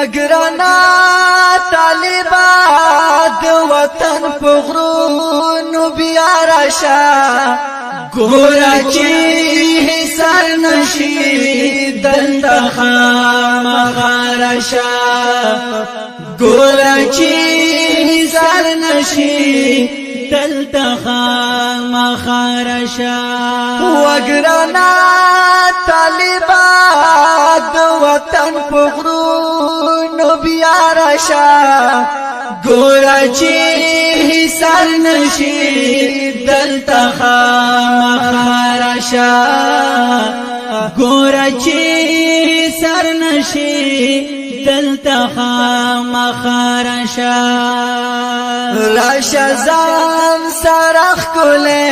وګرنا طالبات وطن پغرونو بیا راشا ګورا چې سر نشي دلته خامخارشا ګورا چې سر نشي دلته خامخارشا وګرنا طالبات وطن پغرونو بیا راشا ګورا چې سر نشي دلته خامخارشا ګورا چې سر نشي دلته خامخارشا راشا ځان سرخ کله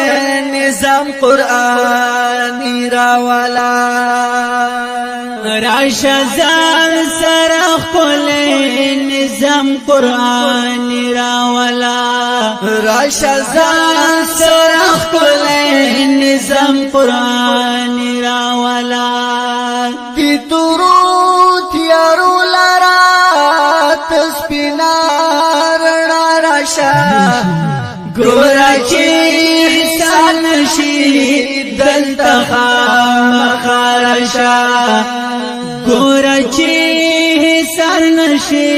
نظام قرآنی راولا راشا ځان سرخ کله نظام قرآنی راولا راشا ځان سرخ کله نظام قرآنی راولا دی تورو تیارو لرا تسپینا رڼا راشا ګورا چې سال شي دلته خامخارشا ګورا چې سال نشي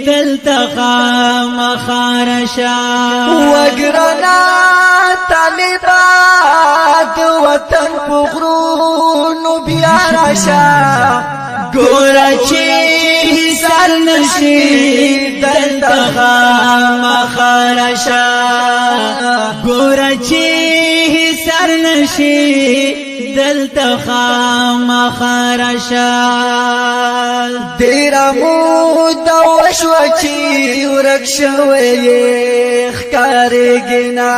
دلته خامخارشا وګرنا طالبات وطن پغرونو بیا راشا ګورا چې سر نشي دلته خامخارشا ګورا چې سر نشي دلته خامخارشا ډیر مود وشو چې ورک شوی ښکارېږي نه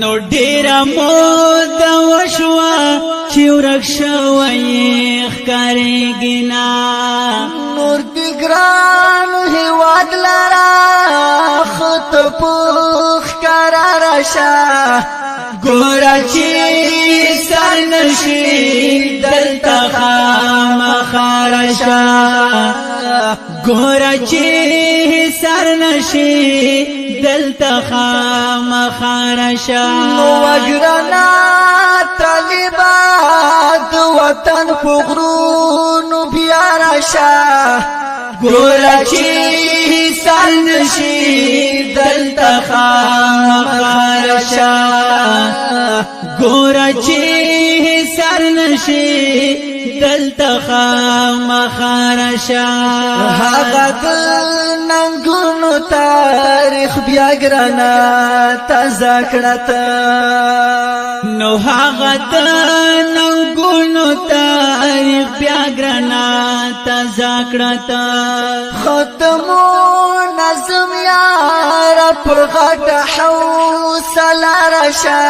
نو ډیر مود وشو چې ورک شوی ښکارېږي نه نور دې ګران هېواد لرا خط پوخ ښکاره راشا ګورا چې سر نشي دلته خامخارشا ګورا چې سر نشي دلته خامخارشا وګرنا طالبات وطن پغرونو بیا راشا ګورا چې سر نشي دلته خامخارشا ګورا چې سر نشي دلته خامخارشا هغه د ننګونو تاریخ بیا ګرانه تازه کړه نو هغه د ننګونو تاریخ بیا ګرانه تازه کړه ختمو نظم یار پر غټه حوصله راشا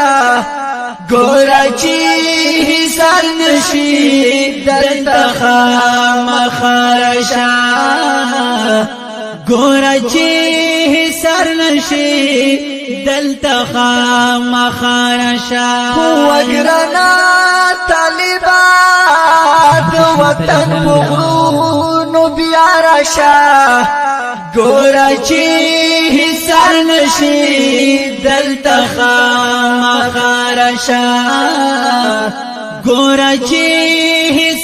ګورا چې سر نشي دلته خامخارشا ګورا چې سر نشي دلته خامخارشا وګرنا طالبات وطن پغرونو بیا راشا ګورا چې سر نشي دلته خامخارشا ګورا چې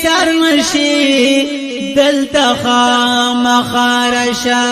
سر نشي دلته خامخارشا